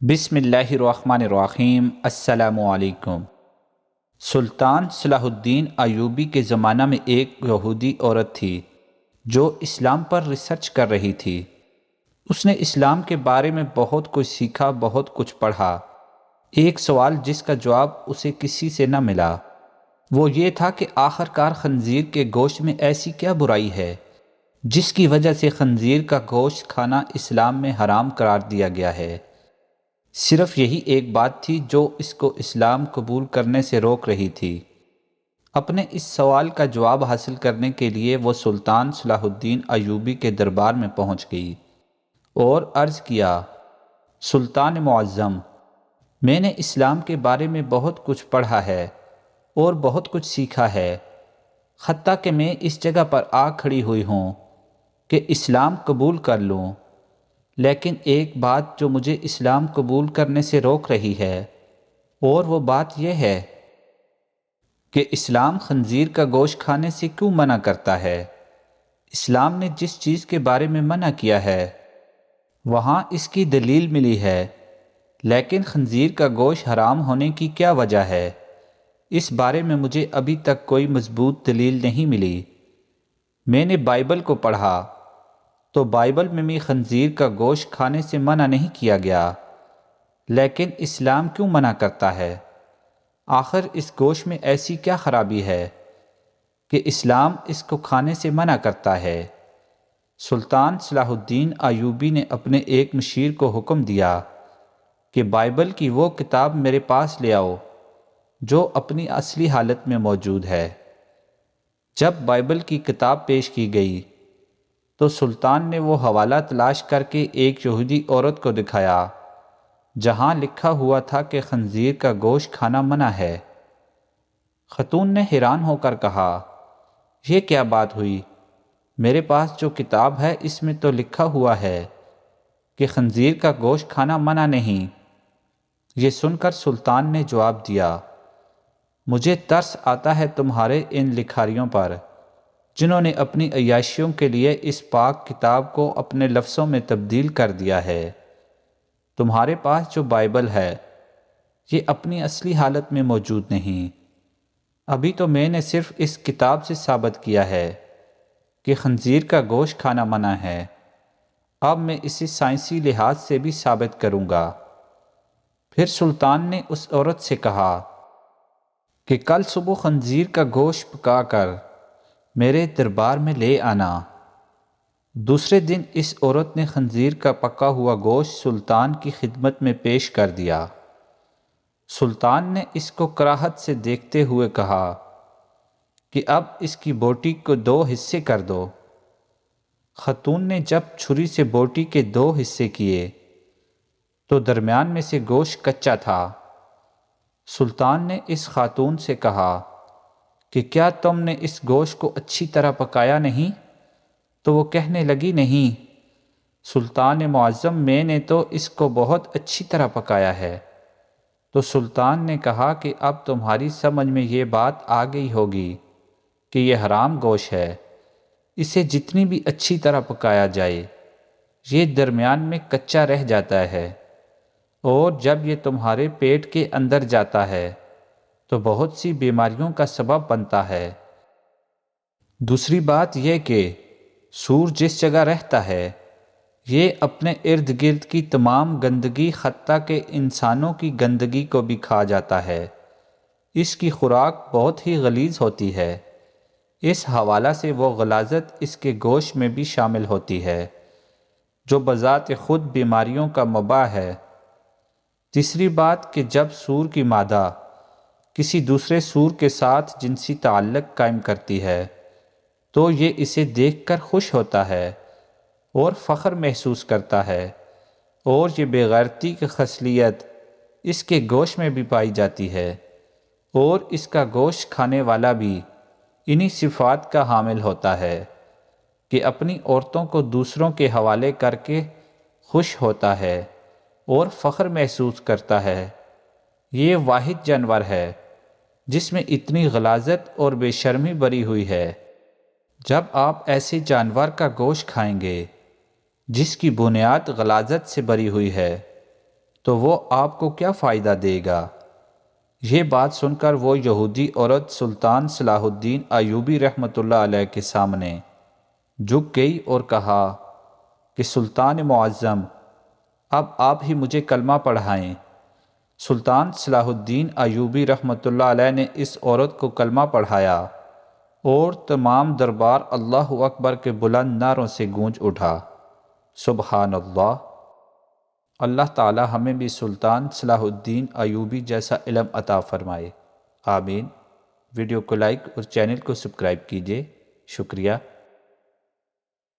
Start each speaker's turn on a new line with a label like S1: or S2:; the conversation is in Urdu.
S1: بسم اللہ الرحمن الرحیم۔ السلام علیکم۔ سلطان صلاح الدین ایوبی کے زمانہ میں ایک یہودی عورت تھی جو اسلام پر ریسرچ کر رہی تھی۔ اس نے اسلام کے بارے میں بہت کچھ سیکھا، بہت کچھ پڑھا۔ ایک سوال جس کا جواب اسے کسی سے نہ ملا وہ یہ تھا کہ آخر کار خنزیر کے گوشت میں ایسی کیا برائی ہے جس کی وجہ سے خنزیر کا گوشت کھانا اسلام میں حرام قرار دیا گیا ہے۔ صرف یہی ایک بات تھی جو اس کو اسلام قبول کرنے سے روک رہی تھی۔ اپنے اس سوال کا جواب حاصل کرنے کے لیے وہ سلطان صلاح الدین ایوبی کے دربار میں پہنچ گئی اور عرض کیا، سلطان معظم، میں نے اسلام کے بارے میں بہت کچھ پڑھا ہے اور بہت کچھ سیکھا ہے، حتیٰ کہ میں اس جگہ پر آ کھڑی ہوئی ہوں کہ اسلام قبول کر لوں، لیکن ایک بات جو مجھے اسلام قبول کرنے سے روک رہی ہے، اور وہ بات یہ ہے کہ اسلام خنزیر کا گوشت کھانے سے کیوں منع کرتا ہے۔ اسلام نے جس چیز کے بارے میں منع کیا ہے وہاں اس کی دلیل ملی ہے، لیکن خنزیر کا گوشت حرام ہونے کی کیا وجہ ہے، اس بارے میں مجھے ابھی تک کوئی مضبوط دلیل نہیں ملی۔ میں نے بائبل کو پڑھا تو بائبل میں بھی خنزیر کا گوشت کھانے سے منع نہیں کیا گیا، لیکن اسلام کیوں منع کرتا ہے؟ آخر اس گوشت میں ایسی کیا خرابی ہے کہ اسلام اس کو کھانے سے منع کرتا ہے؟ سلطان صلاح الدین ایوبی نے اپنے ایک مشیر کو حکم دیا کہ بائبل کی وہ کتاب میرے پاس لے آؤ جو اپنی اصلی حالت میں موجود ہے۔ جب بائبل کی کتاب پیش کی گئی تو سلطان نے وہ حوالہ تلاش کر کے ایک یہودی عورت کو دکھایا جہاں لکھا ہوا تھا کہ خنزیر کا گوشت کھانا منع ہے۔ خاتون نے حیران ہو کر کہا، یہ کیا بات ہوئی؟ میرے پاس جو کتاب ہے اس میں تو لکھا ہوا ہے کہ خنزیر کا گوشت کھانا منع نہیں۔ یہ سن کر سلطان نے جواب دیا، مجھے ترس آتا ہے تمہارے ان لکھاریوں پر جنہوں نے اپنی عیاشیوں کے لیے اس پاک کتاب کو اپنے لفظوں میں تبدیل کر دیا ہے۔ تمہارے پاس جو بائبل ہے یہ اپنی اصلی حالت میں موجود نہیں۔ ابھی تو میں نے صرف اس کتاب سے ثابت کیا ہے کہ خنزیر کا گوشت کھانا منع ہے، اب میں اسے سائنسی لحاظ سے بھی ثابت کروں گا۔ پھر سلطان نے اس عورت سے کہا کہ کل صبح خنزیر کا گوشت پکا کر میرے دربار میں لے آنا۔ دوسرے دن اس عورت نے خنزیر کا پکا ہوا گوشت سلطان کی خدمت میں پیش کر دیا۔ سلطان نے اس کو کراہت سے دیکھتے ہوئے کہا کہ اب اس کی بوٹی کو 2 حصے کر دو۔ خاتون نے جب چھری سے بوٹی کے 2 حصے کیے تو درمیان میں سے گوشت کچا تھا۔ سلطان نے اس خاتون سے کہا کہ کیا تم نے اس گوشت کو اچھی طرح پکایا نہیں؟ تو وہ کہنے لگی، نہیں سلطان معظم، میں نے تو اس کو بہت اچھی طرح پکایا ہے۔ تو سلطان نے کہا کہ اب تمہاری سمجھ میں یہ بات آ گئی ہوگی کہ یہ حرام گوشت ہے، اسے جتنی بھی اچھی طرح پکایا جائے یہ درمیان میں کچا رہ جاتا ہے، اور جب یہ تمہارے پیٹ کے اندر جاتا ہے تو بہت سی بیماریوں کا سبب بنتا ہے۔ دوسری بات یہ کہ سور جس جگہ رہتا ہے یہ اپنے ارد گرد کی تمام گندگی حتیٰ کہ انسانوں کی گندگی کو بھی کھا جاتا ہے۔ اس کی خوراک بہت ہی غلیظ ہوتی ہے، اس حوالہ سے وہ غلاظت اس کے گوشت میں بھی شامل ہوتی ہے جو بذات خود بیماریوں کا منبع ہے۔ تیسری بات کہ جب سور کی مادہ کسی دوسرے سور کے ساتھ جنسی تعلق قائم کرتی ہے تو یہ اسے دیکھ کر خوش ہوتا ہے اور فخر محسوس کرتا ہے، اور یہ بے غیرتی کی خصلت اس کے گوشت میں بھی پائی جاتی ہے، اور اس کا گوشت کھانے والا بھی انہی صفات کا حامل ہوتا ہے کہ اپنی عورتوں کو دوسروں کے حوالے کر کے خوش ہوتا ہے اور فخر محسوس کرتا ہے۔ یہ واحد جانور ہے جس میں اتنی غلاظت اور بے شرمی بری ہوئی ہے۔ جب آپ ایسے جانور کا گوشت کھائیں گے جس کی بنیاد غلاظت سے بری ہوئی ہے تو وہ آپ کو کیا فائدہ دے گا؟ یہ بات سن کر وہ یہودی عورت سلطان صلاح الدین ایوبی رحمۃ اللہ علیہ کے سامنے جھک گئی اور کہا کہ سلطان معظم، اب آپ ہی مجھے کلمہ پڑھائیں۔ سلطان صلاح الدین ایوبی رحمۃ اللہ علیہ نے اس عورت کو کلمہ پڑھایا اور تمام دربار اللہ اکبر کے بلند نعروں سے گونج اٹھا۔ سبحان اللہ۔ اللہ تعالی ہمیں بھی سلطان صلاح الدین ایوبی جیسا علم عطا فرمائے، آمین۔ ویڈیو کو لائک اور چینل کو سبسکرائب کیجیے، شکریہ۔